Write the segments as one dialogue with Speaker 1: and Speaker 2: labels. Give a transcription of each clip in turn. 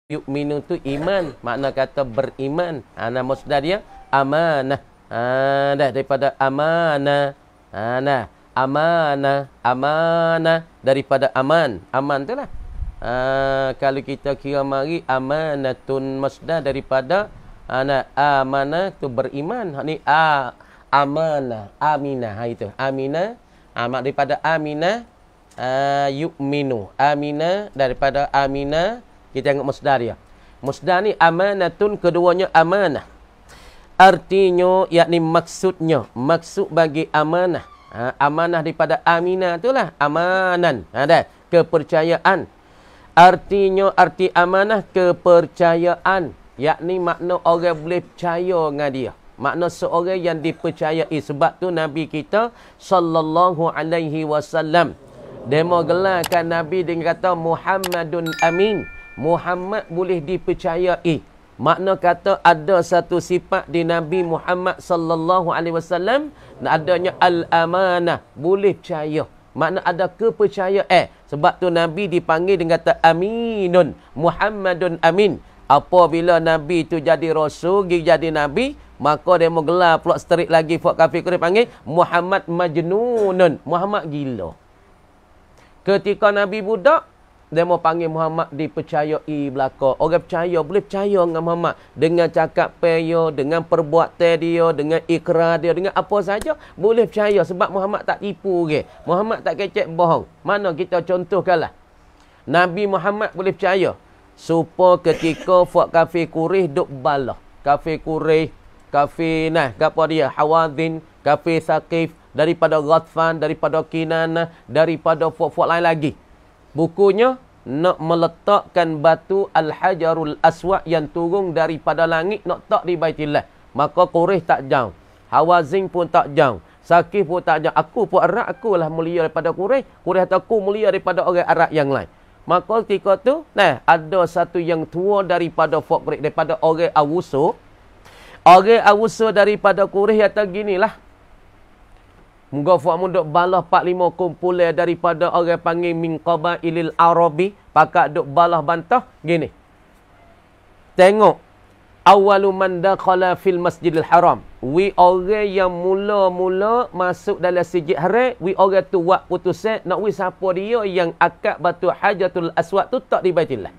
Speaker 1: yu'minu tu iman, makna kata beriman. Nah maksud dia amanah. Dah daripada amanah. Nah amanah daripada aman. Aman tu lah. Kalau kita kira mari amanatun masdar daripada amanah tu beriman. Ni amanah, aminah. Itu aminah. Daripada aminah yu'minu. Aminah daripada aminah. Kita tengok musdar dia. Musdar ni amanatun, keduanya amanah. Artinya, yakni maksudnya. Maksud bagi amanah. Amanah daripada aminah itulah. Amanan. Dah. Kepercayaan. Artinya, arti amanah kepercayaan. Yakni makna orang boleh percaya dengan dia. Makna seorang yang dipercayai. Sebab tu Nabi kita sallallahu alaihi wasallam. Dia mau gelarkan Nabi dengan kata Muhammadun Amin. Muhammad boleh dipercayai. Makna kata ada satu sifat di Nabi Muhammad sallallahu alaihi wasallam, adanya al-amanah, boleh percaya. Makna ada kepercayaan. Sebab tu Nabi dipanggil dengan kata Aminun, Muhammadun Amin. Apabila Nabi tu jadi rasul, jadi nabi, maka dia mau gelar pula seterik lagi fak kafir dia panggil Muhammad Majnunun, Muhammad gila. Ketika Nabi budak, dia mau panggil Muhammad dipercayai belaka. Orang percaya, boleh percaya dengan Muhammad. Dengan cakap dia, dengan perbuatan dia, dengan ikrar dia, dengan apa saja. Boleh percaya sebab Muhammad tak tipu ke. Muhammad tak kecek bohong. Mana kita contohkanlah. Nabi Muhammad boleh percaya. Supaya ketika fuak kafir Quraisy duk balah. Kafir Quraisy, kafir apa dia? Hawazin, kafir Saqif, daripada Ghatfan, daripada Kinanah, daripada fuak-fuak lain lagi. Bukunya nak meletakkan batu Al-Hajarul Aswad yang turun daripada langit nak tak di Baitillah. Maka Quraisy tak jauh. Hawazin pun tak jauh. Saqif pun tak jauh. Aku pun Arab, akulah mulia daripada Quraisy. Quraisy kata aku mulia daripada orang Arab yang lain. Maka ketika tu, ada satu yang tua daripada folk Quraisy, daripada orang awuso. Orang awuso daripada Quraisy kata ginilah. Muka fuak munduk balah 4-5 kumpulan daripada orang panggil min qabailil Arabi. Pakat duk balah bantah. Gini. Tengok. Awalu man dakhala fil masjidil haram. We orang yang mula-mula masuk dalam masjid haram. We orang tu buat putusan. Nak we siapa dia yang akad batu Hajatul Aswad tu tak di Baitillah.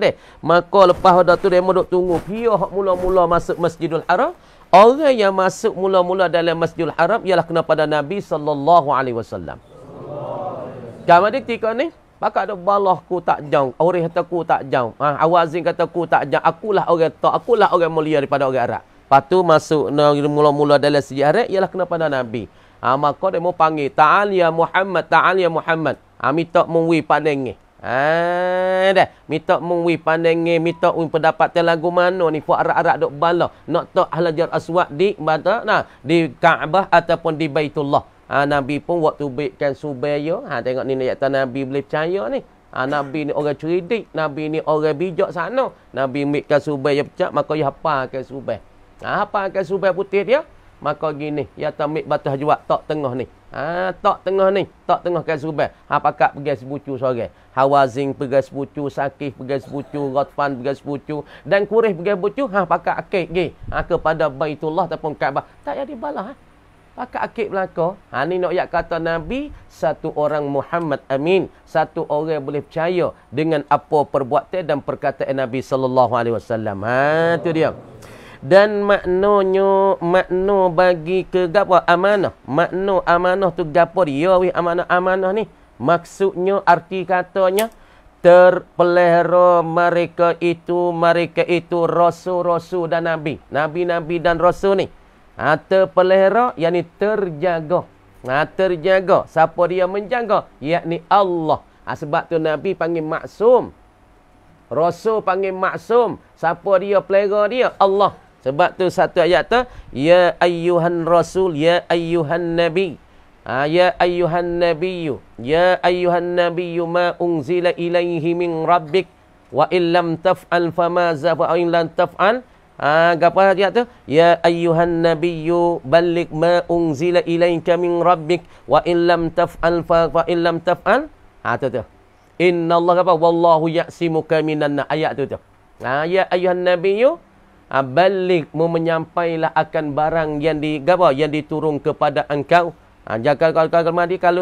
Speaker 1: Deh. Maka lepas dah tu dia duk tunggu. Dia hak mula-mula masuk Masjidul Haram. Orang yang masuk mula-mula dalam Masjidil Haram ialah kena pada Nabi sallallahu alaihi wasallam. Kemudian ketika ni, pakak ada balah ku tak jauh, orang kata ku tak jauh. Awazin kata ku tak jauh. Akulah orang tak, akulah orang mulia daripada orang Arab. Lepas tu masuk mula-mula dalam Masjidil Haram ialah kena pada Nabi. Maka dia mau panggil, Ta'al ya Muhammad, Ta'al ya Muhammad. Minta mengwi pandangnya. Dah. Minta mengwi pandangnya, minta pendapat lagu mana ni fuak Arab-Arab duk bala nak tak Hajar Aswad di di Kaabah ataupun di Baitullah. Nabi pun waktu baikkan subaya. Tengok ni ayat Nabi boleh percaya ni. Nabi ni orang cerdik, Nabi ni orang bijak sana. Nabi baikkan subaya pecah, maka dia hafalkan subaya. Hafalkan subaya putih dia. Maka gini, ya tamik batu hajwat tak tengah ni. Tak tengah ni, tak tengah kan subah. Pakat pergi sebucu sore. Hawazin pergi sebucu, Saqif pergi sebucu, Ghatfan pergi sebucu dan Quraisy pergi sebucu. Pakat akik pergi kepada Baitullah ataupun Kaabah. Tak jadi balah. Pakat akik belaka. Ni nak yak kata Nabi, satu orang Muhammad Amin, satu orang boleh percaya dengan apa perbuatan dan perkataan Nabi sallallahu alaihi wasallam. Tu dia. Dan maknanya, makna bagi ke gapo amanah. Makna amanah tu gapo dia weh amanah ni. Maksudnya arti katanya terpelihara mereka itu rasul-rasul dan nabi. Nabi-nabi dan rasul ni. Terpelihara yakni terjaga. Terjaga. Siapa dia menjaga? Yakni Allah. Sebab tu Nabi panggil maksum. Rasul panggil maksum. Siapa dia pelihara dia? Allah. Sebab tu satu ayat tu, ya ayyuhan rasul, ya ayyuhan nabi. Ya ayyuhan nabiyyu, ya ayyuhan nabiyyu ma unzila ilaihi min rabbik wa illam taf'al fama za wa illam taf'al. Apa ayat tu? Ya ayyuhan nabiyyu balligh ma unzila ilaika min rabbik wa illam taf'al fa illam taf'al. Tu tu. Innallaha apa? Wallahu ya'simuka minan nas. Ayat tu. Ya ayuhan nabiyyu balik menyampailah akan barang yang yang diturun kepada engkau. Jaga kalau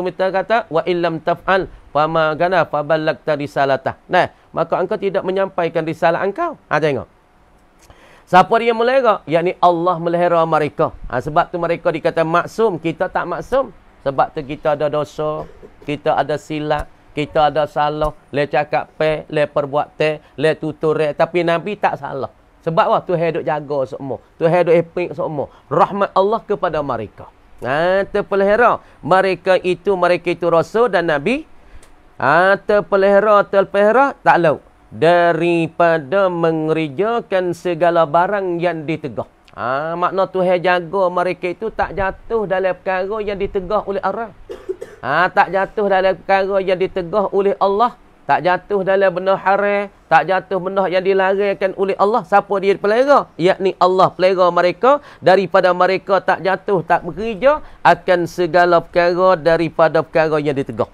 Speaker 1: kita kata wa illam taf'al fama gana faballagta risalatah. Nah, maka engkau tidak menyampaikan risalah engkau. Tengok. Siapa dia melihara? Yakni Allah melihara mereka. Sebab tu mereka dikata maksum, kita tak maksum. Sebab tu kita ada dosa, kita ada silap, kita ada salah, le cakap pe, le perbuat te, le tutur tapi Nabi tak salah. Sebab apa? Tuhan duk jaga semua. Tuhan duk epik semua. Rahmat Allah kepada mereka. Terpelihara. Mereka itu rasul dan nabi. Terpelihara tak lalu daripada mengerjakan segala barang yang ditegah. Makna Tuhan jaga mereka itu tak jatuh dalam perkara yang ditegah oleh orang. Tak jatuh dalam perkara yang ditegah oleh Allah. Tak jatuh dalam benda haram, tak jatuh benda yang dilarangkan oleh Allah. Siapa dia pelihara? Yakni Allah pelihara mereka daripada mereka tak jatuh, tak bekerja akan segala perkara daripada perkara yang ditegah.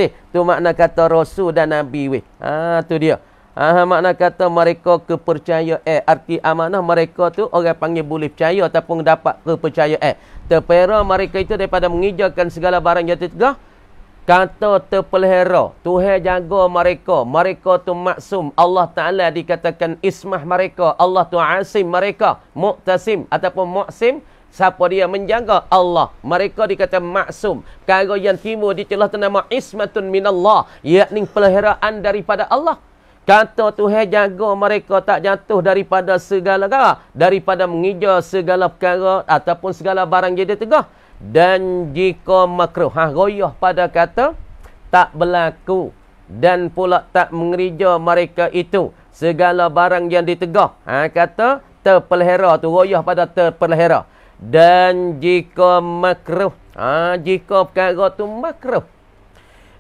Speaker 1: Tu makna kata rasul dan nabi tu dia. Makna kata mereka kepercayaan. Arti amanah mereka tu orang panggil boleh percaya ataupun dapat kepercayaan. Terpelihara mereka itu daripada mengerjakan segala barang yang ditegah. Kata terpelihara, Tuhan jaga mereka. Mereka tu maksum. Allah Ta'ala dikatakan ismah mereka. Allah tu asim mereka. Muqtasim ataupun muqsim. Siapa dia menjaga? Allah. Mereka dikata maksum. Perkara yang timur di celah ternama ismatun minallah. Yakni peliharaan daripada Allah. Kata Tuhan jaga mereka tak jatuh daripada segala perkara. Daripada mengejar segala perkara ataupun segala barang jadi tegah. Dan jika makruh, goyah pada kata tak berlaku dan pula tak mengerja mereka itu segala barang yang ditegah. Kata terpelihara tu goyah pada terpelihara. Dan jika makruh, jika perkara tu makruh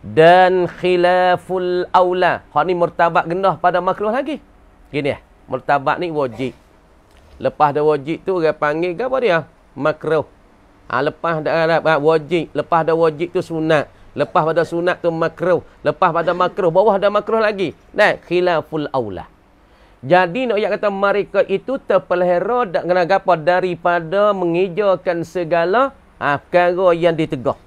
Speaker 1: dan khilaful aula. Ni murtabak gendah pada makruh lagi. Gini murtabak ni wajib. Lepas dah wajib tu orang panggil apa dia? Makruh. Lepas dah wajib, lepas dah wajib tu sunat, lepas pada sunat tu makruh, lepas pada makruh bawah ada makruh lagi. Khilaful aula. Jadi nak kata mereka itu terpelihara daripada mengejarkan segala perkara yang ditegah.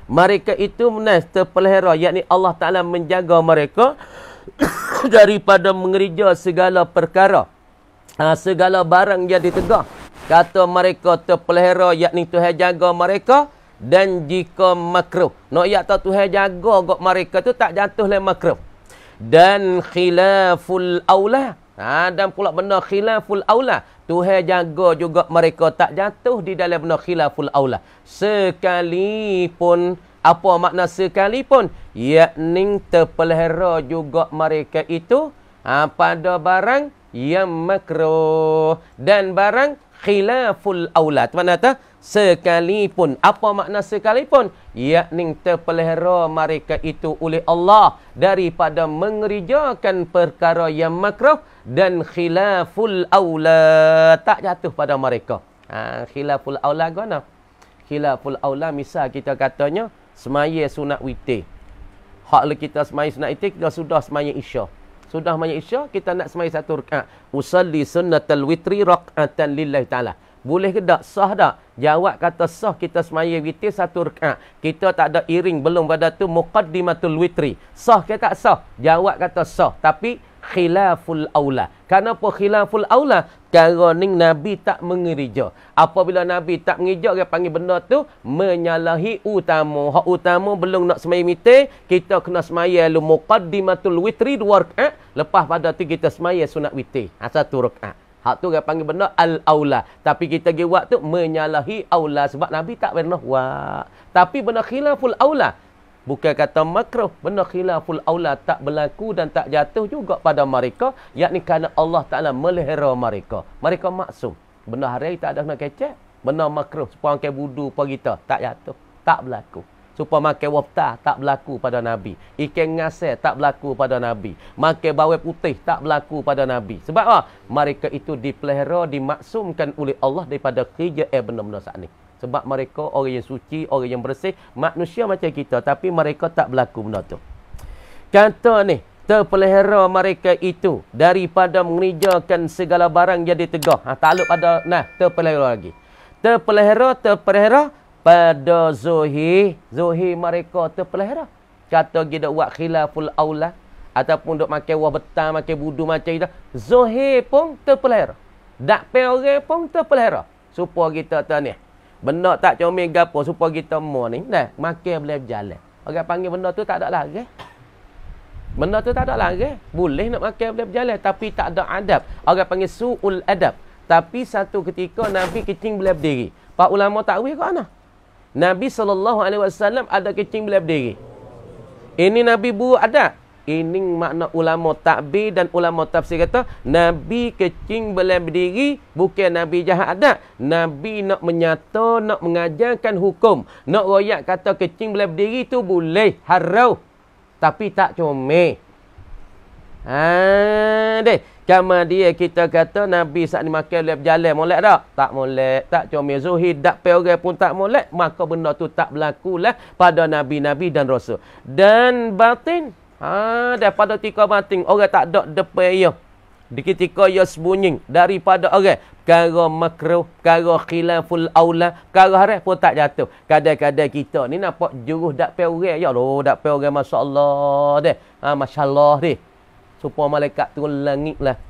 Speaker 1: Mereka itu terpelihara, yakni Allah Ta'ala menjaga mereka daripada mengerja segala perkara, segala barang yang ditegah. Kata mereka terpelihara, yakni Tuhan jaga mereka. Dan jika makruh, nak tahu Tuhan jaga mereka tu tak jatuh le makruh. Dan khilaful aula. Dan pula benda khilaful aula. Tuhan jaga juga mereka tak jatuh di dalam benda khilaful aula. Sekalipun, apa makna sekalipun? Yakni terpelihara juga mereka itu pada barang yang makruh. Dan barang khilaful aula. Mana kata? Sekalipun. Apa makna sekalipun? Yakni terpelihara mereka itu oleh Allah daripada mengerjakan perkara yang makruh dan khilaful aula. Tak jatuh pada mereka. Khilaful aula gana? Khilaful aula misal kita katanya semaya sunat witir. Hak kita semaya sunat witir, kita sudah semaya isya. Sudah semaya isya, kita nak semaya satu rakaat. Usalli sunnatal witri rak'atan lillahi ta'ala. Boleh ke tak? Sah tak? Jawab kata sah, kita semaya witir satu rakaat. Kita tak ada iring, belum pada tu muqaddimatul witri. Sah ke tak sah? Jawab kata sah. Tapi khilaful aula. Kenapa khilaful aula? Kerana Nabi tak mengerja. Apabila Nabi tak mengerja, dia panggil benda tu menyalahi utama. Hak utama belum nak semaya witir, kita kena semaya lu muqaddimatul witri 2 rakaat. Lepas pada tu kita semaya sunat witir. Satu rakaat. Hak tu dia panggil benda al-aula. Tapi kita pergi buat tu menyalahi aula. Sebab Nabi tak pernah buat. Tapi benda khilaful aula. Bukan kata makruh. Benda khilaful aula tak berlaku dan tak jatuh juga pada mereka. Yakni kerana Allah Ta'ala melihara mereka. Mereka maksum. Benda hari tak ada nak kecek. Benda makruh. Supaya makan budu apa kita. Tak jatuh. Tak berlaku. Supaya makan wafta tak berlaku pada Nabi. Ikan ngasir tak berlaku pada Nabi. Makan bawang putih tak berlaku pada Nabi. Sebab apa? Mereka itu dipelihara, dimaksumkan oleh Allah daripada kerja benda-benda saat ni. Sebab mereka orang yang suci, orang yang bersih. Manusia macam kita. Tapi mereka tak berlaku benda tu. Kata ni, terpelihara mereka itu daripada mengerjakan segala barang jadi tegah. Takluk pada, terpelihara lagi. Terpelihara pada zuhir. Zuhir mereka terpelihara. Kata kita buat khilaful aula. Ataupun duk makan wah betal, makan budu macam itu. Zuhir pun terpelihara. Dak pe orang pun terpelihara. Supaya kita tahu ni. Benda tak comel gapo supaya kita mau ni. Makan boleh berjalan. Orang panggil benda tu tak ada lagi. Benda tu tak ada lagi. Boleh nak makan boleh berjalan. Tapi tak ada adab. Orang panggil su'ul adab. Tapi satu ketika Nabi kecing boleh berdiri. Pak ulama takwil kat mana? Nabi SAW ada kecing boleh berdiri. Ini Nabi buruk ada. Ini makna ulama takbir dan ulama tafsir kata Nabi kecing boleh berdiri, bukan Nabi jahat ada. Nabi nak menyata, nak mengajarkan hukum. Nak royak kata kecing boleh berdiri tu boleh, harau. Tapi tak comel. Kama dia kita kata Nabi saat ni makan boleh berjalan, molek tak? Tak molek, tak comel. Zuhid dak pe orang pun tak molek, maka benda tu tak berlakulah pada nabi-nabi dan rasul. Dan batin, daripada ketika batin orang tak ada depan ia. Di ketika ia sembunyi daripada orang, perkara makruh, perkara khilaful aula, perkara haram pun tak jatuh. Kadang-kadang kita ni nampak jurus dak pe orang, ya Allah, dak pe orang masya-Allah deh. Masya-Allah deh. Supaya malaikat turun langit lah.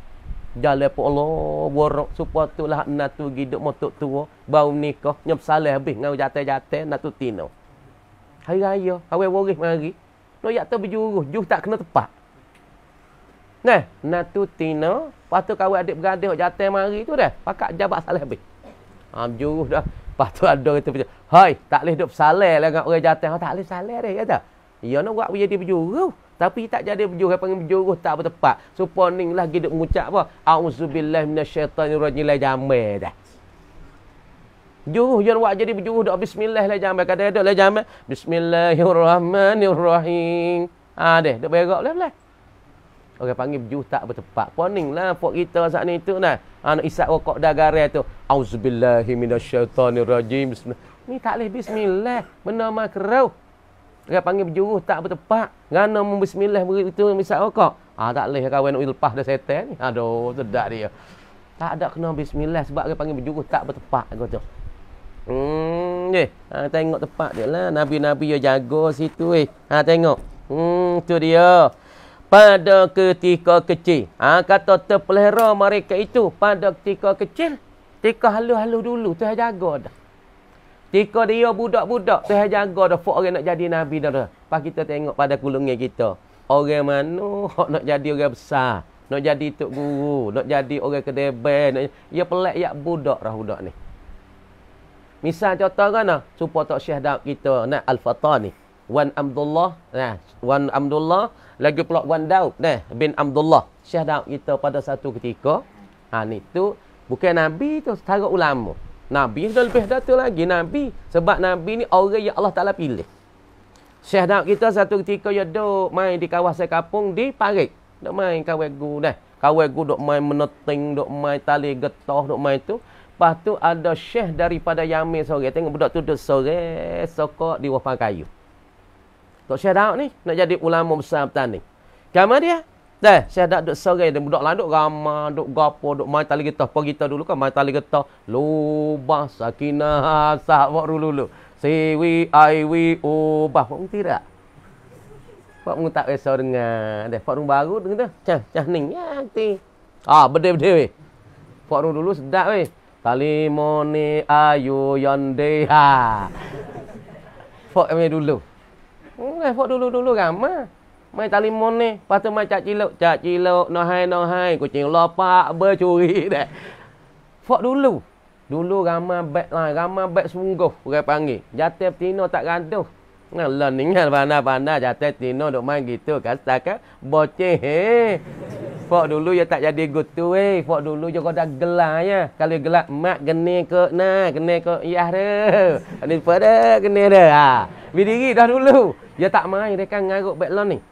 Speaker 1: Jalan pun Allah, borok. Supaya tu lah nak tu hidup motok tua. Baru nikah, nyam salah habis. Ngau jatuh-jatuh, nak tu tino. Hari raya, awal waris mari. Noyak tu berjuruh, juh tak kena tepat. Nak tu tino. Lepas tu kawan adik beradik, jatuh mari tu dah. Pakat jabat salah habis. Berjuruh dah. Lepas tu ada kata berjuruh. Hai, tak boleh duduk salah lah dengan orang jatuh. Tak boleh salah dah, kata. Ya nak buat jadi berjuruh. Tapi tak jadi berjuruh, panggil berjuruh tak bertepat. Supaya ni lah hidup mengucap apa? A'udzubillahi minasyaitanirrajim lah jamai dah. Juruh jangan buat jadi berjuruh dak bismillah lah jamai. Kadang-kadang lah jamai. Bismillahirrahmanirrahim. Dek berak lah. Orang panggil berjuruh tak bertepat. Poning lah pok kita saat ni tu nah. Nak isap rokok dah garai tu. A'udzubillahi minasyaitanirrajim. Bismillah. Ni tak boleh bismillah. Benda makruh. Orang panggil berjuruh tak bertepat. Ngana bismillah begitu misal rokok. Tak boleh kawan nak lepas dah setan ni. Aduh, sedap dia. Tak ada kena bismillah sebab orang panggil berjuruh tak bertepat kata. Tengok tepat dia lah. Nabi-nabi dia jaga situ tengok. Tu dia. Pada ketika kecil. Kata terpelihara mereka itu pada ketika kecil. Ketika halus-halus dulu tu jaga dah. Ketika dia budak-budak, Tuhan jaga dah fok orang nak jadi Nabi dah. Pas kita tengok pada kulungan kita. Orang mana nak jadi orang besar. Nak jadi tok guru. Nak jadi orang kedeban. Ya pelak yak budak dah budak ni. Misal contoh kan supaya tok Syekh Daud kita. Al-Fatani. Wan Abdullah. Wan Abdullah. Lagi pula Wan Daud. Bin Abdullah. Syekh Daud kita pada satu ketika. Ni tu bukan Nabi tu. Setara ulama. Nabi dah lebih datu lagi Nabi. Sebab Nabi ni orang yang Allah Ta'ala pilih. Syekh Daud kita satu ketika dia duduk main di kawasan kampung di Parit. Duk main kawan gu dah. Kawan gu duk main meneting, duk main tali getah, duk main tu. Lepas tu ada syekh daripada Yamin sore. Tengok budak tu duduk sore, sokok di wafang kayu. Tok Syekh Daud ni nak jadi ulama besar petani. Kamar dia? Syekh Daud duduk sore dan budak lain duk ramah, duk gapo, duk main tali getah. Pagi kita dulu kan main tali getah. Lubah sakinah sahabat dulu. Siwi aiwi ubah. Pak tidak. Pak mu tak biasa dengar. Pak rung baru dengar tu. Cah ning ya ti. Bede-bede weh. Pak rung dulu sedap weh. Talimoni ayu yonde Pak main dulu. Pak dulu ramah. Mai talimon ni, lepas tu mai cak cilok, nohai, kucing lopak bercuri dah. Fok dulu. Dulu ramai beg lah, ramai beg sungguh orang panggil. Jatuh tino tak gaduh. Ngalah ningal pandai-pandai jatuh tino duk main gitu katakan boceh. Fok dulu ya tak jadi gutu Fok dulu juga dah gelar ya. Kalau gelar mak geni ke geni ke iyah de. Ni pada geni dah. Bidiri dah dulu. Dia tak main dia kan ngaruk beg lon ni.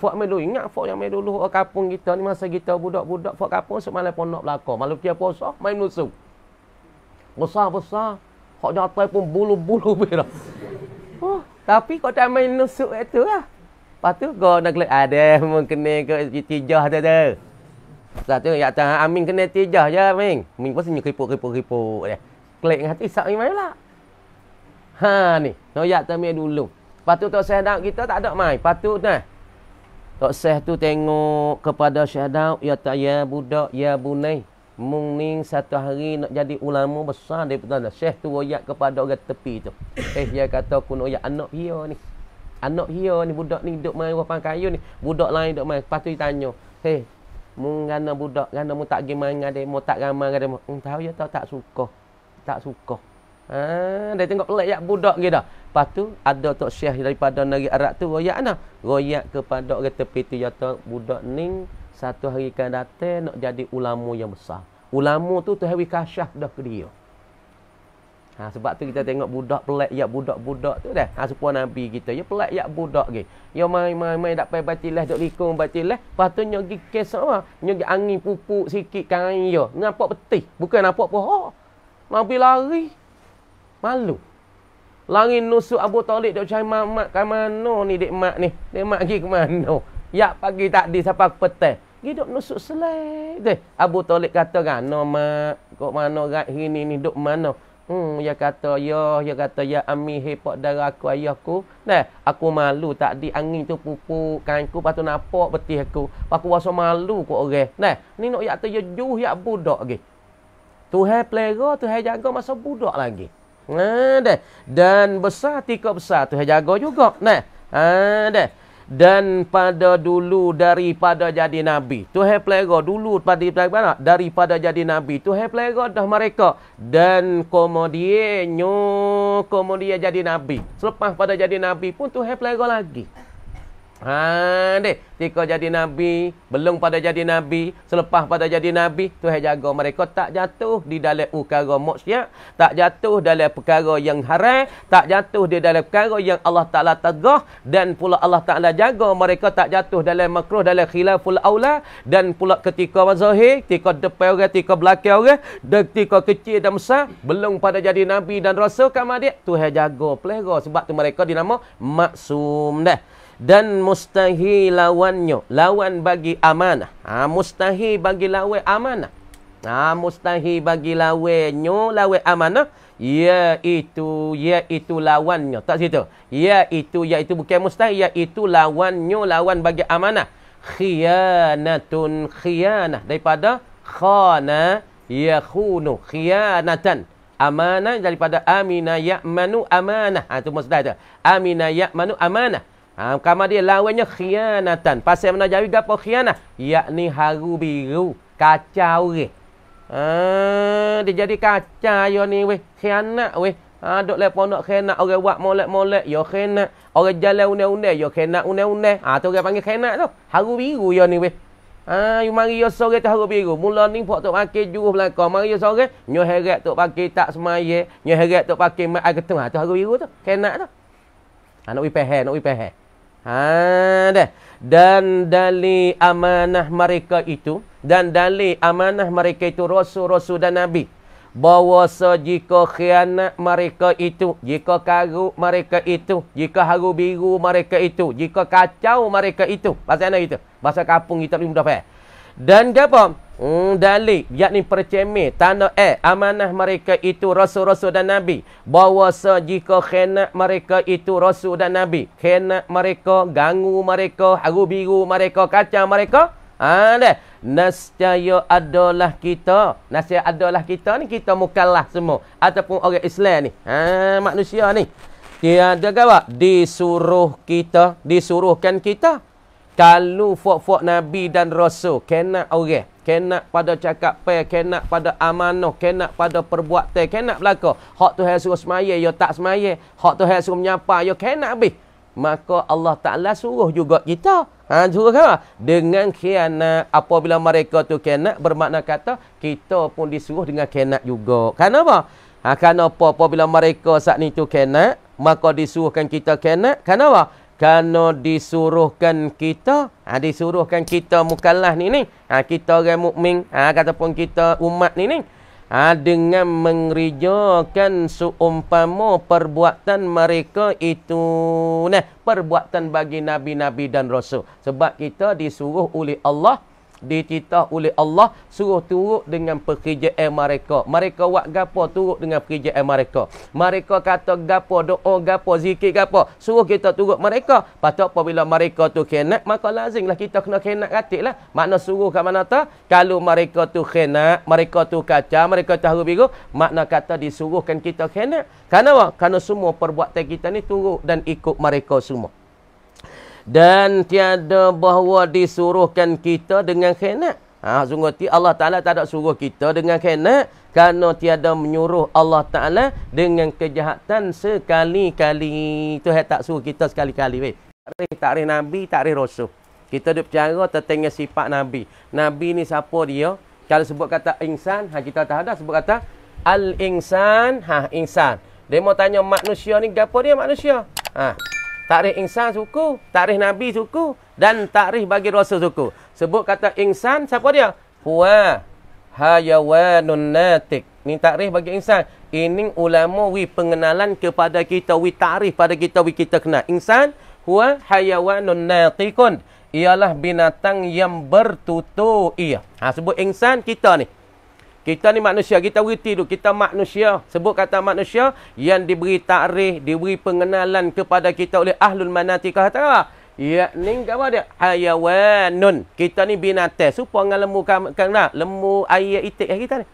Speaker 1: Fok main dulu. Ingat Fok yang main dulu orang kampung kita ni masa kita budak-budak Fok kampung semalam pondok belakang. Malam dia puasa main musuh. Besar-besar. Hak jatuh pun bulu-bulu dah. Tapi kau tak main nusuk itu lah. Lepas tu kau nak klik ada mungkin ke tijah tu tu. Lepas tu ya tahan Amin kena tijah je Amin. Amin pun senyum keripuk dia. Klik dengan hati sak mai lah. Ha ni, noyak tamir dulu. Lepas tu tok Syekh kita tak ada mai. Patut dah. Tok Syekh tu tengok kepada Syekh Daud, ya tak ya budak, ya bunai. Mung ni satu hari nak jadi ulama besar daripada Syekh tu royak kepada orang tepi tu. Dia kata aku nak royak anak dia ni. Anak dia ni budak ni duduk main wapang kayu ni. Budak lain duduk main. Lepas tu dia tanya, "Hei, mung gana budak, gana mu tak pergi main ngade, mu tak ramai ngade mu." Tahu ya tahu tak suka. Tak suka. Dia tengok pelik yak budak gitu. Lepas tu ada tok Syekh daripada negeri Arab tu royak mana? Royak kepada orang tepi tu kata budak ni satu hari akan datang nak jadi ulama yang besar. Ulama tu Tuhan kasyaf dah ke dia. Sebab tu kita tengok budak pelik yak budak-budak tu dah. Supaya Nabi kita ya pelik yak budak ke. Ya mai dak pai batilah duk likung batilah. Lepas tu nyogi kes apa? Nyogi angin pupuk sikit kain yo. Nampak betih, bukan nampak pohon. Nabi lari. Malu. Lari nusuk Abu Talib duk cari mak ke mana ni dek mak ni. Dek mak pergi ke mana? Ya pagi tak di sampai petang. Gi duk nusuk selek tu. Abu Talib kata kan, "No mak, kok mana rat ini ni duk mana?" Dia kata, ya Ami hepak darah aku ayahku. Nah, aku malu tak di angin tu pupuk kainku lepas tu nampak betih aku. Aku rasa malu kok orang. Nah, ni nak yak tu ya juh yak budak lagi. Tuhan pelera, Tuhan jaga masa budak lagi. Dah. Dan besar tika besar Tuhan jaga juga. Nah. Dah. Dan pada dulu daripada jadi nabi, Tuhan pelera dulu daripada jadi nabi, Tuhan pelera dah mereka. Dan kemudian jadi nabi. Selepas pada jadi nabi pun Tuhan pelera lagi. Tika jadi nabi, belum pada jadi nabi, selepas pada jadi nabi, Tuhan jaga mereka tak jatuh di dalam perkara maksiat, tak jatuh dalam perkara yang haram, tak jatuh di dalam perkara yang Allah Taala tegah, dan pula Allah Taala jaga mereka tak jatuh dalam makruh, dalam khilaful aula, dan pula ketika mazahir, ketika depan orang, ketika belakang orang, dan ketika kecil dan besar, belum pada jadi nabi dan rasul kemudian Tuhan jaga pelera, sebab tu mereka dinama maksum dah. Dan mustahil lawannya, lawan bagi amanah. Mustahil bagi lawan amanah. Mustahil bagi lawannya, lawan amanah, iaitu lawannya. Tak situ. Iaitu bukan mustahil, iaitu lawannya, lawan bagi amanah. Khianatun, khianah daripada khana yakhunu, khianatan. Amanah daripada amina ya'manu amanah. Itu mustahil tu. Amina ya'manu amanah. Kemudian lawannya khianatan. Pasal mana jadi apa khianah? Yakni haru biru, kacau orang. Dia jadi kacau yo ni weh. Khianat weh. Duk lepo nak khianat orang buat molek-molek yo khianat. Orang jalan undang-undang yo khianat undang-undang. Tu orang panggil khianat tu. Haru biru yo ni weh. You mari yo sore tu haru biru. Mula ni pok tok pakai jurus belakang. Mari yo sore nyo heret tok pakai tak semaya, nyo heret tok pakai mak air ketung. Tu haru biru tu. Khianat tu. Nak wi peheh. Dah. Dan dalil amanah mereka itu, rasul-rasul dan nabi, bahawa jika khianat mereka itu, jika karut mereka itu, jika haru biru mereka itu, jika kacau mereka itu, bahasa mana itu? Bahasa kampung kita ni mudah faham. Dan apa? Dalil, yakni percemeh, tanda amanah mereka itu rasul-rasul dan nabi, bahawa jika khianat mereka itu rasul dan nabi, khianat mereka, ganggu mereka, haru biru mereka, kacau mereka, nascaya adalah kita ni, kita mukallaf semua ataupun orang Islam ni, manusia ni tiada gawak disuruhkan kita. Kalau fok nabi dan rasul kena orang, kena pada cakap kena pada amanah, kena pada perbuatan, kena belaka. Hak Tuhan suruh semaya yo tak semaya, hak Tuhan suruh menyapa yo kena habis. Maka Allah Taala suruh juga kita. Suruh apa? Dengan khianat. Apabila mereka tu khianat, bermakna kata kita pun disuruh dengan khianat juga. Kenapa? Kenapa apabila mereka saat ni tu khianat, maka disuruhkan kita khianat? Kenapa? Kerana disuruhkan kita mukallaf ni, kita orang mukmin, ataupun kita umat ni, dengan mengerjakan seumpama perbuatan mereka itu. Nah, perbuatan bagi nabi-nabi dan rasul. Sebab kita disuruh oleh Allah, dititah oleh Allah, suruh turut dengan pekerjaan mereka. Mereka buat gapo, turut dengan pekerjaan mereka. Mereka kata gapo, doa gapo, zikir gapo, suruh kita turut mereka. Patut apabila mereka tu khianat, maka lazimlah kita kena khianat katiklah. Makna suruh kat mana tu? Kalau mereka tu khianat, mereka tu kacau, mereka tahu biru, makna kata disuruhkan kita khianat. Kenapa? Kerana semua perbuatan kita ni turut dan ikut mereka semua. Dan tiada bahawa disuruhkan kita dengan khianat. Sungguh Allah Ta'ala tak ada suruh kita dengan khianat. Kerana tiada menyuruh Allah Ta'ala dengan kejahatan sekali-kali. Tuhan tak suruh kita sekali-kali. Takrif Nabi, takrif Rasul. Kita duduk bercara tentang sifat Nabi. Nabi ni siapa dia? Kalau sebut kata insan, kita tahu dah sebut kata al-insan, insan. Dia mau tanya manusia ni, apa dia manusia? Takrif insan suku, takrif Nabi suku, dan takrif bagi Rasul suku. Sebut kata insan, siapa dia? Huwa hayawanun natik. Ni takrif bagi insan. Ini ulama wi pengenalan kepada kita, wi takrif pada kita, wi kita kenal. Insan, huwa hayawanun natikun. Ialah binatang yang bertutur. Sebut insan, kita ni. Kita ni manusia, kita berhenti dulu. Kita manusia. Sebut kata manusia yang diberi takrif, diberi pengenalan kepada kita oleh ahlul manatikah. Kata yakni apa dia? Hayawanun. Kita ni binatang. Supaya dengan lembu lembu air itik kita ni.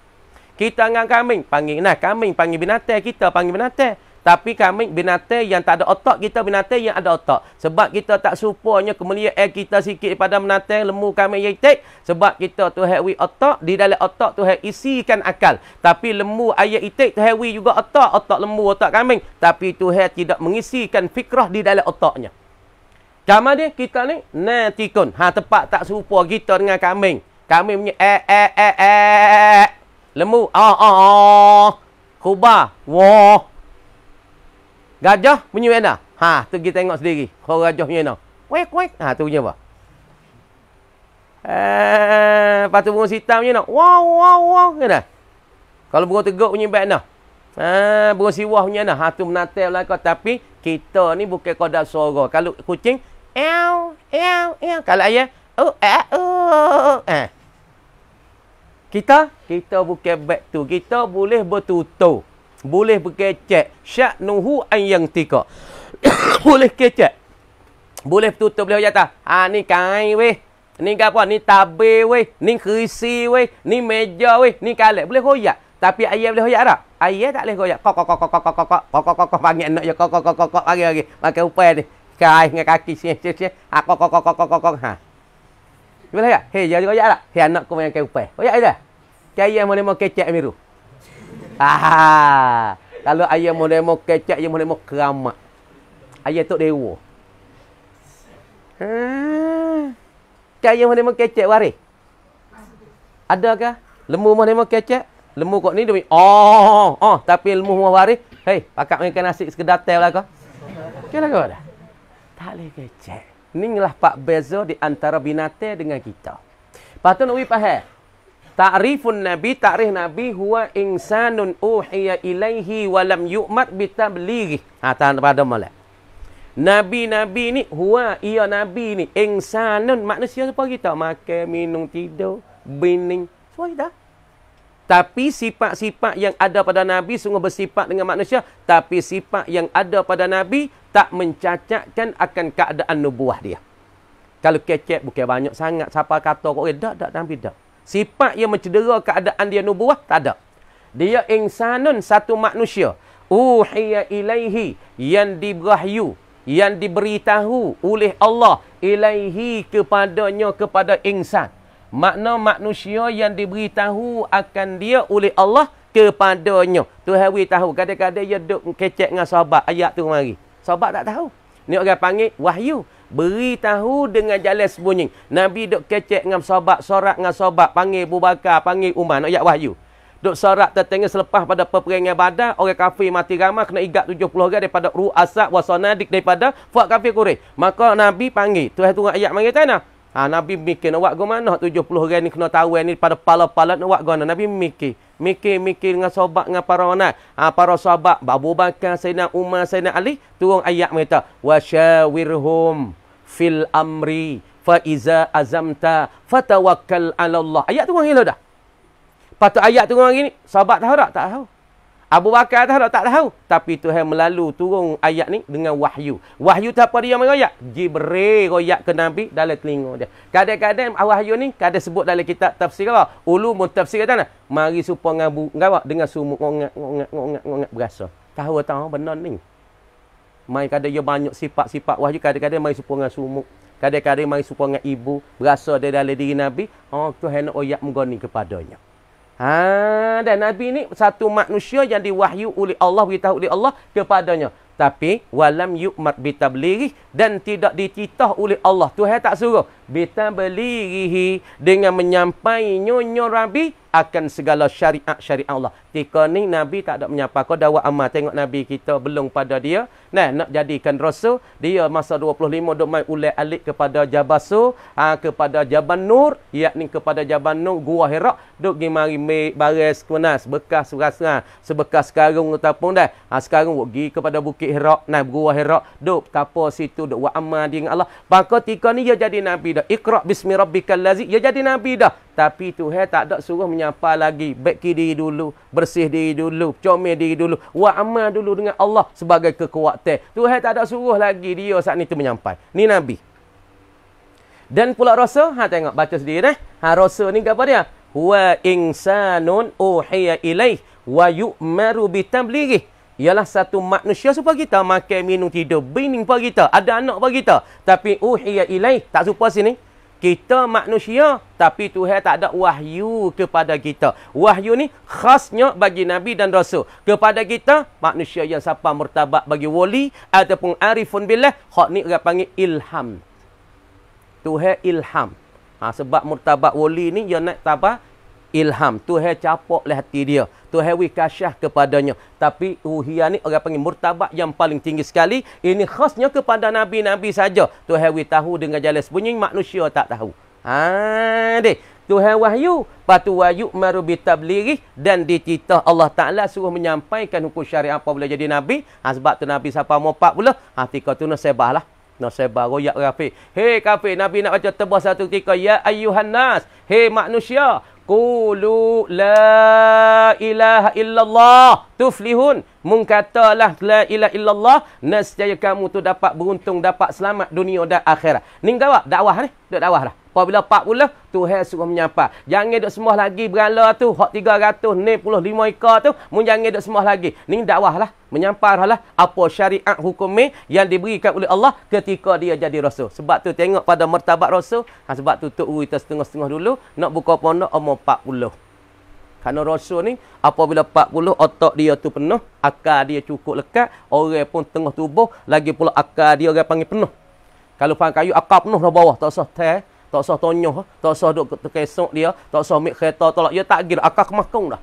Speaker 1: Kita dengan kambing, panggil kambing panggil binatang, kita panggil binatang. Tapi kambing binatang yang tak ada otak, kita binatang yang ada otak. Sebab kita tak supaya kemuliaan kita sikit pada binatang, lembu, kambing, itik. Sebab kita Tuhan wi otak, di dalam otak Tuhan isikan akal. Tapi lembu, ayat itik, Tuhan wi juga otak, otak lembu, otak kambing. Tapi Tuhan tidak mengisikan fikrah di dalam otaknya. Sama dia, kita ni, natikun. Tepat tak serupa kita dengan kambing. Kambing punya lembu, khubah, wah. Gajah bunyi mana? Tu kita tengok sendiri. Kalau gajah bunyi mana? Wek, wek. Tu bunyi apa? Lepas tu burung sitam bunyi mana? Wow, wow, wow. Kena? Kalau burung teguk bunyi baik mana? Burung siwah bunyi mana? Tu menatai belakang. Tapi kita ni bukan kodam suara. Kalau kucing, ew, ew, ew. Kalau ayam, Kita bukan baik tu. Kita boleh bertutur. Boleh berkecek. Sya'nuhu an yang tika. Boleh kecek. Boleh tutup, boleh jatuh. Ni kain weh. Ni apa? Ni tabir weh. Ni kerisi weh. Ni meja weh. Ni kalet. Boleh koyak. Tapi ayah boleh koyak tak? Ayah tak boleh koyak. Kok. Panggil anak je. Kok. Lagi. Makan upaya ni. Kain dengan kaki. Kok. Boleh tak? Hei, jadi koyak tak? Hei, anak kau makan upaya. Koyak je dah. Kaya mau kecek biru. Kalau ayam mau kecek, ayam mau keramat. Ayam tu dewa. Ayam mau kecek waris. Adakah? Lembu mau kecek? Lembu kok ni dia tapi lembu mau waris. Hei, pakak makan nasi sekedar tel lah kau. Kira kau dah. Tak boleh kecek. Inilah pak beza di antara binatang dengan kita. Patut nak faham. Ta'rifun Nabi, ta'rif Nabi huwa insanun uhiya ilaihi walam yu'mat bitablighi. Tahan pada malam. Nabi-nabi ni, huwa, ia Nabi ni, insanun, manusia seperti kita. Makan, minum, tidur, bining, seperti kita. Tapi sifat-sifat yang ada pada Nabi sungguh bersifat dengan manusia. Tapi sifat yang ada pada Nabi tak mencacatkan akan keadaan nubuah dia. Kalau kecek bukan banyak sangat. Siapa kata kok, tak, Nabi tak. Sifat yang mencedera keadaan dia nubuah, tak ada. Dia insanun, satu manusia. Uhiya ilaihi, yang diberahyu, yang diberitahu oleh Allah. Ilaihi kepadanya, kepada insan. Makna manusia yang diberitahu akan dia oleh Allah kepadanya. Tuhan beritahu. Kadang-kadang dia duduk kecek dengan sahabat. Ayat tu mari. Sahabat tak tahu. Ni orang panggil wahyu. Beritahu dengan jalan sembunyi. Nabi duk kecek dengan sahabat, sorak dengan sahabat, panggil Abu Bakar, panggil Umar, nak ayat wahyu. Duk sorak tertengah selepas pada peperangan Badar, orang kafir mati ramai, kena igat 70 orang daripada ru'asab wa sanadik, daripada fuak kafir Quraisy. Maka Nabi panggil, Tuhan turun ayat mari tanah. Nabi mikir nak buat ke mana 70 orang ni kena tahu ni pada pala-pala nak buat ke mana. Nabi mikir Mikir-mikir dengan sahabat, dengan para anak. Para sahabat, Abu Bakar, Sayyidina Umar, Sayyidina Ali. Turun ayat mereka. Wasyawirhum fil amri. Fa'iza azamta fatawakkal ala Allah. Ayat turun hilang dah. Patut ayat turun hari ni. Sahabat tahu tak? Tak tahu. Abu Bakar tahu tak? Tak tahu. Tapi Tuhan melalui turun ayat ni dengan wahyu. Wahyu tu apa dia meroyak? Jibril royak ke Nabi dalam telinga dia. Kadang-kadang wahyu ni kadang sebut dalam kitab tafsir apa? Ulumul tafsir kata nak. Mari supaya dengan sumuk ngongak berasa. Tahu benar ni. Mai kadang dia banyak sifat-sifat wahyu, kadang-kadang mari supaya sumuk. Kadang-kadang mari supaya ibu berasa dia dalam diri Nabi. Tuhan nak royak menggoni kepadanya. Dan Nabi ni satu manusia yang diwahyu oleh Allah, beritahu oleh Allah kepadanya. Tapi walam yu'mar bitablighi, dan tidak dititah oleh Allah. Tuhan tak suruh bitablighi dengan menyampainya Nabi akan segala syariat Allah. Ketika ni Nabi tak ada menyapa. Kau dakwah amal tengok Nabi kita belum pada dia. Nak jadikan rasul. Dia masa 25 duk mai ulai alik kepada Jabal Sur, kepada Jabal Nur, yakni kepada Jabal Nur Gua Hira, duk gi mari baris kenas bekas sebekas sekarang ataupun dah. Sekarang pergi kepada Bukit Hira, Gua Hira, duk tapo situ duk buat amal dengan Allah. Maka ketika ni dia jadi nabi dah. Iqra bismi rabbikal ladzi. Dia jadi nabi dah. Tapi Tuhan tak ada suruh menyapa lagi. Beki diri dulu, bersih diri dulu, comel diri dulu, buat amal dulu dengan Allah sebagai kekuatan. Tuhan tak ada suruh lagi dia saat ni tu menyampai. Ni Nabi. Dan pula Rasul, tengok baca sendiri Rasul ni apa dia? Huwa insanun uhiya ilaih wa yu'maru bitablighi. Ialah satu manusia supaya kita makan, minum, tidur, bini supaya kita, ada anak supaya kita. Tapi uhiya ilaih, tak supaya sini. Kita manusia, tapi Tuhan tak ada wahyu kepada kita. Wahyu ni khasnya bagi Nabi dan Rasul. Kepada kita, manusia yang siapa murtabat bagi wali ataupun arifun billah, hak ni orang panggil ilham. Tuhan ilham. Sebab murtabat wali ni dia nak tabah ilham. Tuhan capok lah hati dia. Tuhan wikasyah kepadanya. Tapi uhiyah ni orang panggil murtabat yang paling tinggi sekali. Ini khasnya kepada Nabi-Nabi saja. Tuhan tahu dengan jalan sembunyi, manusia tak tahu. Tuhan wahyu. Patu wahyu maru bitablighi, dan dititah Allah Ta'ala suruh menyampaikan hukum syariat apa boleh jadi Nabi. Sebab tu Nabi siapa mau 40. Tika tu nasibah lah. Nasibah royak kafir. Hei kafir, Nabi nak baca tebas satu ketika. Ya ayyuhan nas. Hei manusia. Qulu la ilaha illallah tuflihun. Mengkatalah la ilaha illallah, nescaya kamu tu dapat beruntung, dapat selamat dunia dan akhirat. Ni dakwah ni, duk dakwah dah. Apabila 40, Tuhan suruh menyapa. Jangan duk sembah lagi berala tu, hak 365 ekor tu, mun jangan duk sembah lagi. Ni dakwah lah, menyapa lah apa syariat hukum yang diberikan oleh Allah ketika dia jadi rasul. Sebab tu tengok pada martabat rasul, sebab tu tok kita setengah-setengah dulu nak buka pondok umur 40. Kerana rasul ni apabila 40 otak dia tu penuh, akal dia cukup lekat, orang pun tengah tubuh, lagi pula akal dia orang panggil penuh. Kalau faham kayu akal penuh dah bawah, tak usah teh, tak usah tonyoh, tak usah duk kesok dia, tak usah ambil kereta tolak, dia tak kira akal kemakung dah.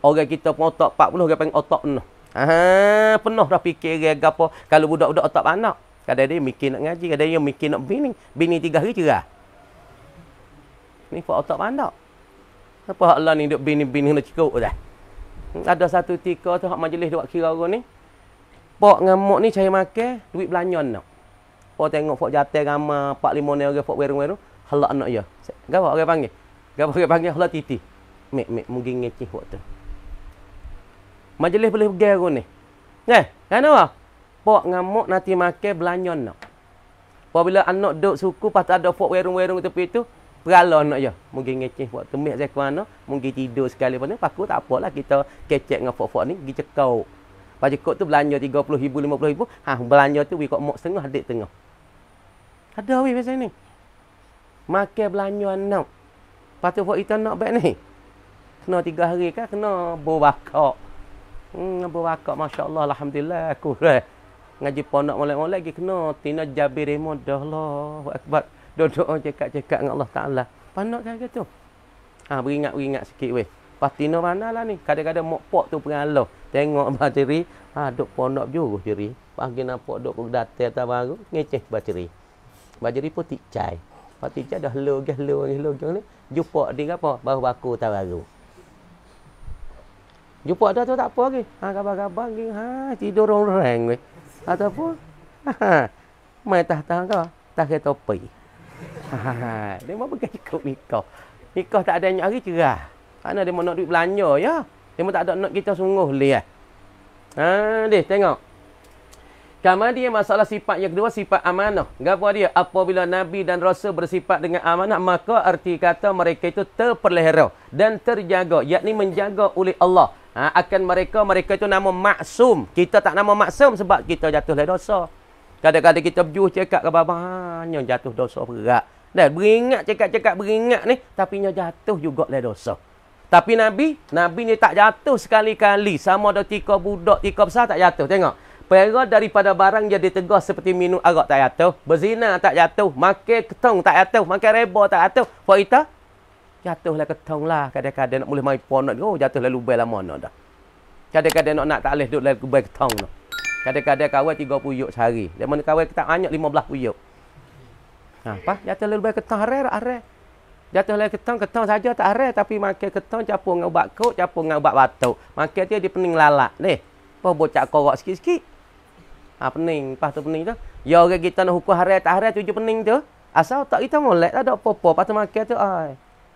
Speaker 1: Orang kita pun otak 40 orang panggil otak penuh. Penuh dah fikir apa. Kalau budak-budak otak anak, kadang dia mikir nak ngaji, kadang dia mikir nak bini 3 hari cerah. Ni pak otak anak. Apa Allah ni duk bini-bini nak cikuk dah. Ada satu tika tu hak majlis duk kira orang ni. Pak ngamuk ni cari makan, duit belanja nak. Pak tengok pak jatuh ramai 4-5 ni orang pak werung-werung, halak anak dia. Gapo orang panggil? Gapo orang panggil halak titi. Mek mungkin ngecih waktu. Majlis boleh pergi orang ni. Kan apa? Pak ngamuk nanti makan belanja nak. Apabila anak duk suku patut ada pak werung-werung tepi tu, perala nak je. Mungkin ngeceh buat temik saya ke mana, mungkin tidur sekali pun. Paku tak apalah kita kecek dengan fok-fok ni, pergi cekau. Pak cekau tu belanja 30,000, 50,000, belanja tu wikok mok setengah, adik tengah. Ada weh biasa ni. Makan belanja anak. Patut fok kita nak baik ni. Kena 3 hari kan, kena berbakak. Berbakak, masya-Allah, alhamdulillah aku ngaji pondok molek-molek lagi kena tina jabir dah Allah akbar. Duduk cekak-cekak dengan Allah Ta'ala. Panak kan gitu. Beringat-beringat sikit weh. Pastina mana lah ni. Kadang-kadang mok pok tu pengalah. Tengok bateri. Duk pondok juga ceri. Panggil nampak duk datai atas baru. Ngeceh bateri. Bateri pun tik cai. Pak tik cai dah hello ni. Jumpa dia apa? Baru baku tak baru. Jumpa dah tu tak apa lagi. Khabar-khabar lagi. Tidur orang-orang weh. Ataupun main tahan kau. Tak kena topi. Dia mau pergi ikut nikah. Nikah tak ada nyari cerah. Mana dia mau nak duit belanja ya. Dia mau tak ada nak kita sungguh lihat. Dia tengok. Kemudian masalah sifat yang kedua, sifat amanah. Apa dia? Apabila Nabi dan Rasul bersifat dengan amanah, maka arti kata mereka itu terpelihara dan terjaga. Yakni menjaga oleh Allah. Akan mereka itu nama maksum. Kita tak nama maksum sebab kita jatuh dari dosa. Kadang-kadang kita berjuh cakap ke babanya jatuh dosa berat. Dan beringat cakap-cakap beringat ni, tapi nya jatuh juga dari dosa. Tapi Nabi ni tak jatuh sekali-kali. Sama ada tika budak, tika besar tak jatuh. Tengok. Pera daripada barang jadi tegas seperti minum arak tak jatuh. Berzina tak jatuh. Makan ketong tak jatuh. Makan reba tak jatuh. Pak kita jatuhlah ketong lah. Kadang-kadang nak boleh main ponot. Jatuh lalu lubai lah mana dah. Kadang-kadang nak tak boleh duduk lalu lubai ketong tu. Kadang-kadang kawal 3 puyuk sehari. Dia mana kawal kita banyak 15 puyuk. Apa? Jatuh lalu lubai ketong are. Jatuh lalu ketong saja tak are. Tapi makan ketong capur dengan ubat kok, capur dengan ubat batuk. Makan dia di pening lalak. Apa bocak korok sikit-sikit. Pening. Lepas tu pening tu. Ya orang kita nak hukum hari tak hari tujuh pening tu. Asal tak kita molek tak ada apa-apa. Lepas tu makan tu.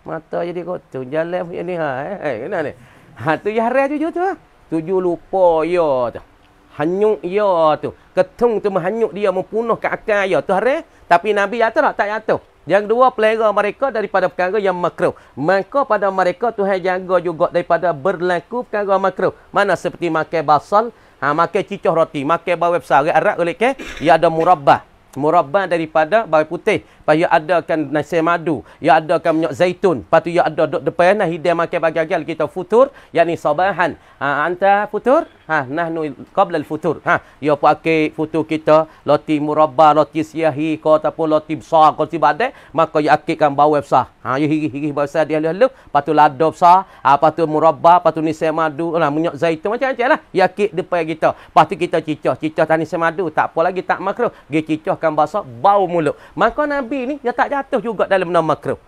Speaker 1: Mata jadi kotor. Jalan punya ni. Kenapa ni? Tu ya hari tujuh tu. Tujuh lupa ya tu. Hanyuk ya tu. Ketung tu menghanyuk dia. Mempunuh ke akal ya tu hari. Tapi Nabi jatuh tak? Tak jatuh. Yang kedua, pelera mereka daripada perkara yang makruh. Maka pada mereka Tuhan jaga juga daripada berlaku perkara makruh. Mana seperti makan basal. Makan cicoh roti, makan bawang besar. Arab boleh ke? Ia ada murabbah. Murabbah daripada bawang putih. Lepas ia adakan nasi madu. Ia adakan minyak zaitun. Lepas tu ia ada duduk depan. Hidang makan bagi-bagi kita futur. Yakni sabahan. Anta futur. Nahnu qabla al-futur. Ia pakai futur kita. Roti murabbah, roti siahi. Kau ataupun roti besar, roti badai. Maka ia akikkan bawang besar. Ia hiri-hiri bawang besar dia lalu. Lepas tu lada besar. Lepas tu murabbah. Lepas tu nasi madu. Minyak zaitun macam-macam lah. Ia akik depan kita. Lepas tu kita cicah. Cicah tak nisi madu. Tak apa lagi. Tak makruh. Dia cicahkan basah. Bau mulut. Maka Nabi ni dia tak jatuh juga dalam benda makruh.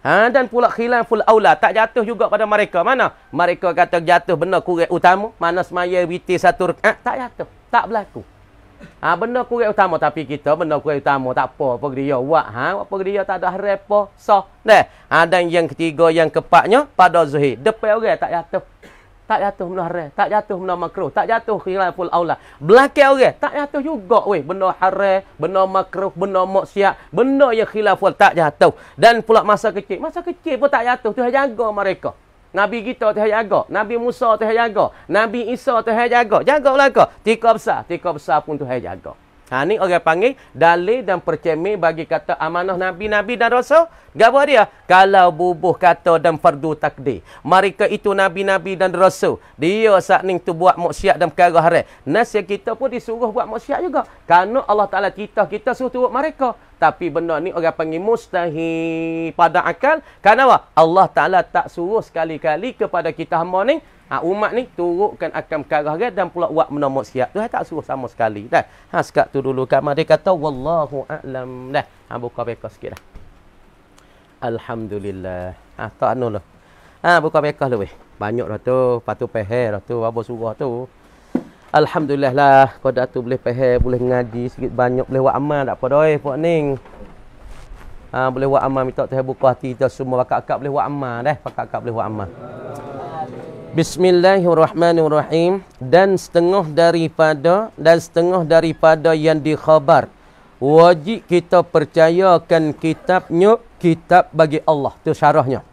Speaker 1: Dan pula khilaful aula tak jatuh juga pada mereka. Mana? Mereka kata jatuh benda kurang utama. Mana semaya witir 1 rakaat tak jatuh. Tak berlaku. Benda kurang utama tapi kita benda kurang utama tak apa. Apa dia buat? Apa dia tak ada harepa sah. Dan yang ketiga yang keempatnya pada zuhir. Depan orang tak jatuh. Tak jatuh benda haram, tak jatuh benda makruh, tak jatuh khilaful aula. Belakang orang tak jatuh juga weh benda haram, benda makruh, benda maksiat, benda yang khilaful tak jatuh. Dan pula masa kecil pun tak jatuh. Tuhan jaga mereka. Nabi kita Tuhan jaga, Nabi Musa Tuhan jaga, Nabi Isa Tuhan jaga. Jaga belaka. Tika besar pun Tuhan jaga. Ni orang panggil dalil dan percemeh bagi kata amanah Nabi dan Rasul. Gapo dia? Kalau bubuh kata dan fardu takdir. Mereka itu Nabi dan Rasul. Dia saat ni tu buat maksiat dan perkara haram. Nasihat kita pun disuruh buat maksiat juga. Kerana Allah Ta'ala kita suruh turut mereka. Tapi benda ni orang panggil mustahil pada akal. Kenapa? Allah Ta'ala tak suruh sekali-kali kepada kita hamba ni. Umat ni turutkan akan perkara haram dan pula buat benda maksiat. Tuhan tak suruh sama sekali. Dah. Sekat tu dulu. Kamar dia kata wallahu a'lam. Dah. Buka beka sikit dah. Alhamdulillah. Tak anu lah. Buka beka lu weh. Banyak dah tu. Patu peher dah tu. Apa surah tu. Alhamdulillah lah. Kau dah tu boleh peher, boleh ngaji sikit banyak, boleh buat amal tak apa doi puak ning. Boleh buat amal minta Tuhan buka hati kita semua. Pakak-pakak boleh buat amal dah. Pakak-pakak boleh buat amal. Bismillahirrahmanirrahim. Dan setengah daripada yang dikhabar wajib kita percayakan kitabnya, kitab bagi Allah. Itu syarahnya.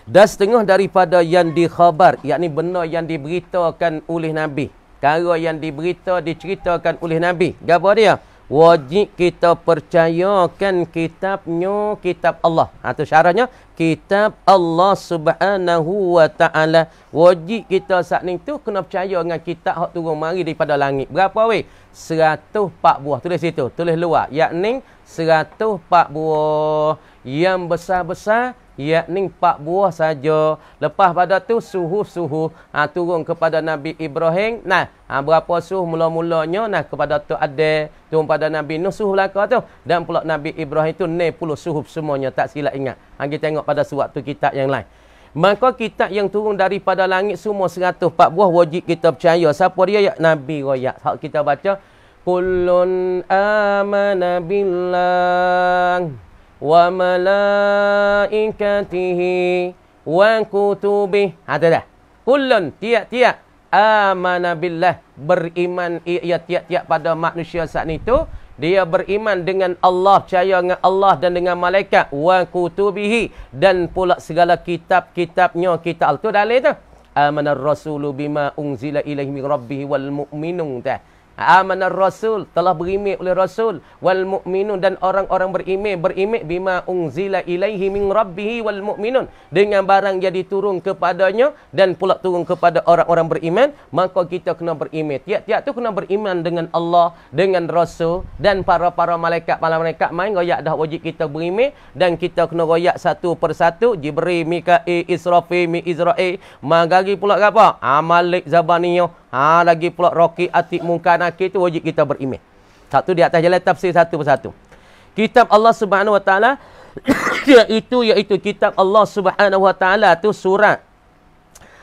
Speaker 1: Dan setengah daripada yang dikhabar, yakni benda yang diberitakan oleh Nabi, perkara yang diceritakan oleh Nabi. Apa dia? Wajib kita percayakan kitabnya, kitab Allah. Itu syarahnya. Kitab Allah Subhanahu wa ta'ala. Wajib kita saat ni tu kena percaya dengan kitab hak turun mari daripada langit. Berapa weh? 104 buah. Tulis situ. Tulis luar. Yakni 104 buah. Yang besar-besar yakni 4 buah saja. Lepas pada tu suhu turun kepada Nabi Ibrahim. Berapa suhu mula-mulanya kepada tu ada turun pada Nabi Nuh suhu belaka tu, dan pula Nabi Ibrahim tu 90 suhu semuanya, tak silap ingat. Kita tengok pada suatu kitab yang lain. Maka kitab yang turun daripada langit semua 104 buah wajib kita percaya. Siapa dia? Ya Nabi royak. Hak kita baca kullun amana billah wa malaikatihi wa kutubih. Tu dah. Kullun tiap-tiap amana billah beriman ia tiap-tiap pada manusia saat itu. Dia beriman dengan Allah, percaya dengan Allah dan dengan malaikat, wa kutubihi, dan pula segala kitab-kitabnya. Kitab tu dalil tu. Amanar rasulu bima unzila ilaihi min rabbih wal mu'minun. Amanar rasul, telah berimik oleh rasul, wal mu'minun, dan orang-orang berimik bima unzila ilaihi min rabbih wal mu'minun, dengan barang yang diturun kepadanya dan pula turun kepada orang-orang beriman. Maka kita kena beriman. Tiap-tiap tu kena beriman dengan Allah, dengan rasul dan para malaikat. Para malaikat main royak dah wajib kita beriman, dan kita kena royak satu persatu. Jibril, Mikail, Israfil, Mizrail, magari pula apa? Malik, Zabaniyah. Lagi pula Roki, Atik, Munkar, Nakir, itu wajib kita beriman. Satu di atas jalan tafsir satu persatu. Kitab Allah Subhanahu Wa Taala iaitu kitab Allah Subhanahu Wa Taala tu surat.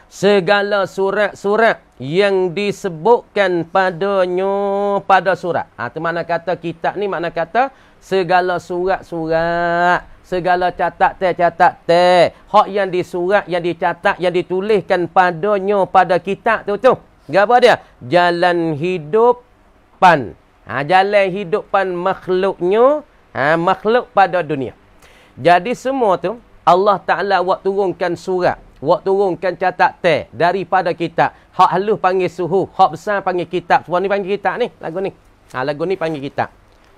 Speaker 1: Segala surat-surat yang disebutkan padanya pada surat. Tu mana kata kitab ni, mana kata segala surat-surat, segala catat-catat. Hak yang disurat, yang dicatat, yang dituliskan padanya pada kitab tu. Apa dia? Jalan hidupan. Jalan hidupan makhluknya, makhluk pada dunia. Jadi semua tu Allah Ta'ala buat turunkan surat, buat turunkan catat daripada kitab. Hak halus panggil suhuf, hak besar panggil kitab. Semua ni panggil kitab ni, lagu ni. Lagu ni panggil kitab.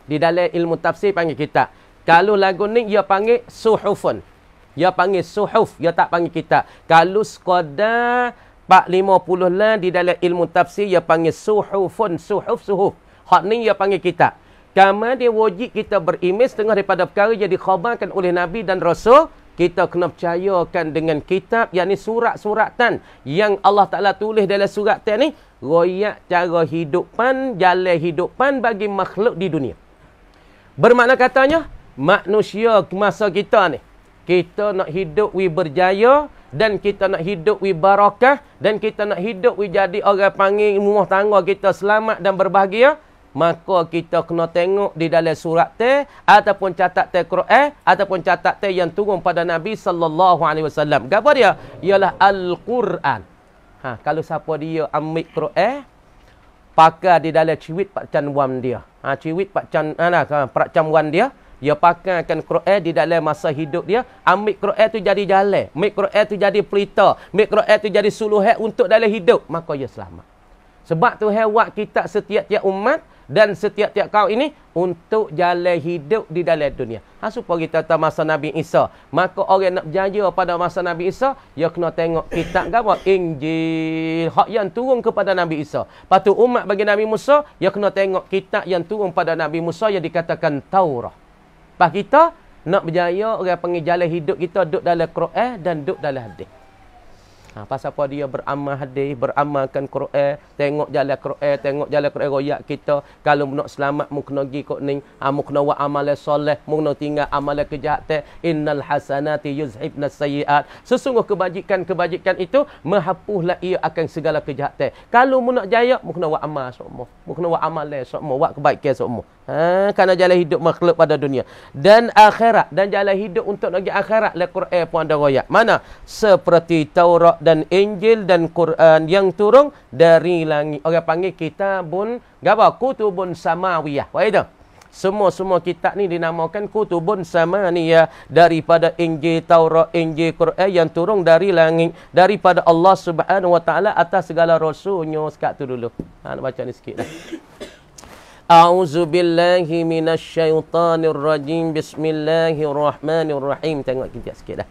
Speaker 1: Di dalam ilmu tafsir panggil kitab. Kalau lagu ni dia panggil suhufun. Dia panggil suhuf, dia tak panggil kitab. Kalau sekadar 450 lah di dalam ilmu tafsir dia panggil suhufun, suhuf. Hak ni dia panggil kitab. Kama dia wajib kita beriman setengah daripada perkara yang dikhabarkan oleh Nabi dan Rasul. Kita kena percayakan dengan kitab, yakni surat-suratan yang Allah Ta'ala tulis dalam surat ni. Royak cara hidupan, jalan hidupan bagi makhluk di dunia. Bermakna katanya, manusia masa kita ni, kita nak hidup berjaya, dan kita nak hidup barakah, dan kita nak hidup jadi orang panggil rumah tangga kita selamat dan berbahagia. Maka kita kena tengok di dalam surat ataupun catat Quran ataupun catat yang turun pada Nabi sallallahu alaihi wasallam. Apa dia? Ialah Al-Quran. Kalau siapa dia ambil Quran, pakai di dalam ciwit pak canwam dia. Ciwit pak canwam dia. Dia pakaikan Quran di dalam masa hidup dia. Ambil Quran tu jadi jalan. Ambil Quran tu jadi pelita. Ambil Quran tu jadi suluhat untuk dalam hidup. Maka dia selamat. Sebab tu hewat kita setiap-tiap umat dan setiap-tiap kaum ini untuk jalan hidup di dalam dunia. Supaya kita tahu masa Nabi Isa. Maka orang nak berjaya pada masa Nabi Isa, dia kena tengok kitab apa? Injil. Hak yang turun kepada Nabi Isa. Lepas tu umat bagi Nabi Musa, dia kena tengok kitab yang turun pada Nabi Musa yang dikatakan Taurah. Lepas kita nak berjaya, orang panggil jalan hidup kita duduk dalam Quran dan duduk dalam hadis. Pasal apa dia beramal hadis, beramalkan Quran, tengok jalan Quran royak kita. Kalau nak selamat, mu kena pergi kot ni, mu kena buat amalan soleh, mu kena tinggal amalan kejahatan. Innal hasanati yuzhibna sayyiat. Sesungguh kebajikan itu menghapuslah ia akan segala kejahatan. Kalau mu nak jaya, mu kena buat amal semua. Mu kena buat amalan semua, buat kebaikan semua. Kerana jalan hidup makhluk pada dunia dan akhirat, dan jalan hidup untuk negeri akhirat. Al-Quran pun ada royak. Mana? Seperti Taurat dan Injil dan Quran yang turun dari langit. Orang panggil kitabun, kutubun samawiyah. Wah itu. Semua kitab ni dinamakan kutubun samaniyah, daripada Injil, Taurat, Injil, Quran yang turun dari langit, daripada Allah Subhanahu Wa Taala atas segala rasulnya. Sekat tu dulu. Nak baca ni sikit dah. A'udzu billahi minasyaitonir rajim. Bismillahirrahmanirrahim. Tengok kita sikit dah.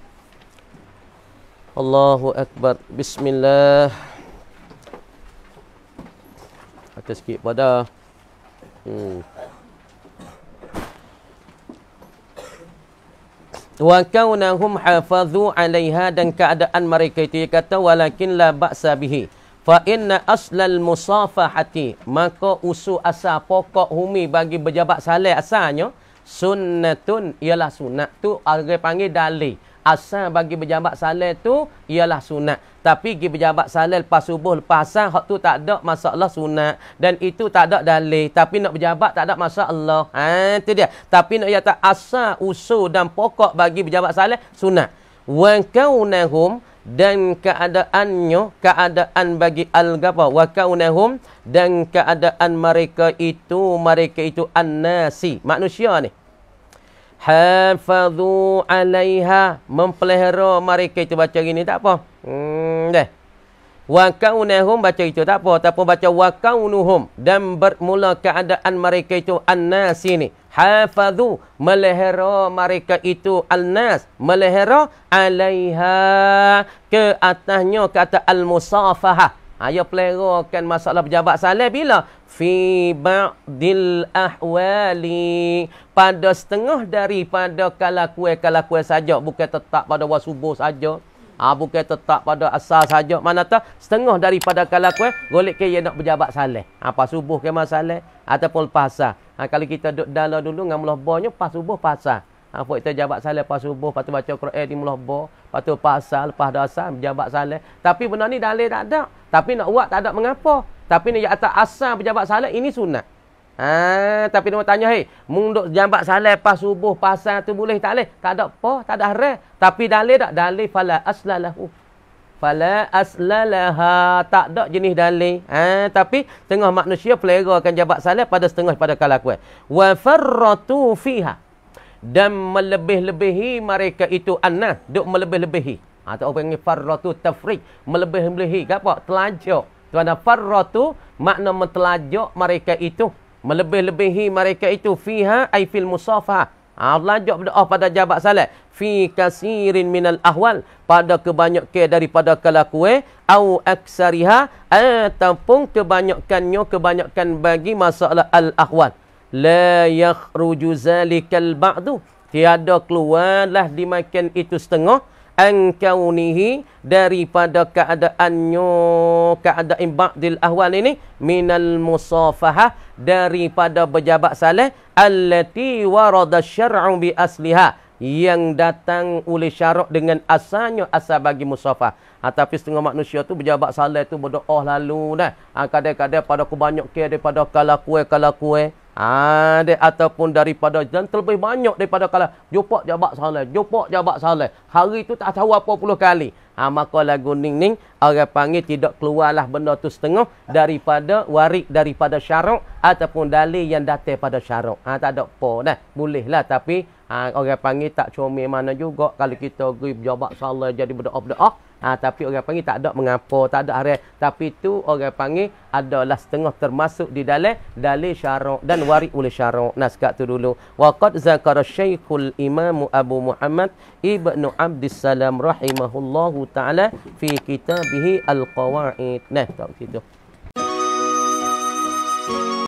Speaker 1: Allahu akbar. Bismillah. Atas sikit pada. Wa kaunahum hafazu 'alaiha, dan keadaan mereka itu kata walakin la ba'sa bihi. Fa inna aslal musafahati, maka usul asal pokok humi bagi berjabat salam asalnya sunnatun, ialah sunat tu orang panggil dalil. Asal bagi berjabat salat tu ialah sunat. Tapi pergi berjabat salat lepas subuh, lepas asar, hak tu tak ada masalah sunat. Dan itu tak ada dalil. Tapi nak berjabat tak ada masalah. Itu dia. Tapi nak kata asal, usul dan pokok bagi berjabat salat, sunat. Wa kaunahum, dan keadaannya, keadaan bagi al-gapa. Wa kaunahum, dan keadaan mereka itu an-nasi. Manusia ni. Hafadhu alaiha, mempelihara mereka itu. Baca gini tak apa. Dah. Wa kaunahum baca itu tak apa. Tak apa baca wa kaunuhum, dan bermula keadaan mereka itu an-nasi ni. Hafadhu, melihara mereka itu al-nas, melihara alaiha, ke atasnya kata al-musafahah. Ia peliharakan masalah berjabat salat bila? Fi ba'dil ahwali, pada setengah daripada kalakuan saja. Bukan tetap pada waktu subuh saja. Bukan tetap pada asar saja. Mana tak? Setengah daripada kalakuan, golek ke ia nak berjabat salat. Apa subuh ke masalah ataupun lepas asar. Kalau kita duduk dalam dulu dengan mulah bohnya, pas subuh pasal. Apa kita jabat salat pas subuh, lepas tu baca Quran di mulah boh, lepas tu pasal, lepas dah asar, berjabat salat. Tapi benda ni dalil tak ada. Tapi nak buat tak ada mengapa. Tapi ni atas asal berjabat salat, ini sunat. Tapi dia tanya, hei, mung duk jabat salat pas subuh, pasal tu boleh tak boleh? Tak ada apa, tak ada haram. Tapi dalil tak? Dalil fala aslalahu. Fala aslalaha, tak ada jenis dalil. Tapi tengah manusia pelera akan jabat salat pada setengah pada kalakuan. Wa farratu fiha, dan melebih-lebihi mereka itu annas, duk melebih-lebihi. Atau orang panggil farratu tafriq, melebih-lebihi ke apa? Telajak. Tuan farratu makna mentelajak mereka itu, melebih-lebihi mereka itu fiha ay fil musafah. Telajak berdoa pada jabat salat fi kasirin minal ahwal, pada kebanyakan daripada kalakuan, au aksariha, ataupun kebanyakan bagi masalah al-ahwal. La yakhruju zalikal ba'du, tiada keluarlah dimakan itu setengah, an kaunihi, daripada keadaan ba'dil ahwal ini, minal musafahah, daripada berjabat salat, allati warada syar'u bi asliha, yang datang oleh syarak dengan asalnya, asal bagi musafah. Tapi setengah manusia tu berjabat salat tu berdoa lalu dah. Kadang-kadang pada kebanyakan daripada kalakuan. Ataupun daripada, dan terlebih banyak daripada kalau jumpa jabat salat. Hari tu tak tahu apa puluh kali. Maka lagu ning orang panggil tidak keluarlah benda tu setengah daripada warik, daripada syarak ataupun dalil yang datang pada syarak. Tak ada apa dah. Bolehlah, tapi orang panggil tak comel mana juga kalau kita pergi berjabat salat jadi berdoa. Tapi orang panggil tak ada mengapa, tak ada haram. Tapi itu orang panggil adalah setengah termasuk di dalam dalil syarak dan warik oleh syarak. Sekat tu dulu. Wa qad zakara Syekhul Imam Abu Muhammad Ibnu Abdissalam rahimahullahu ta'ala fi kitabihi Al-Qawaid. Tak gitu.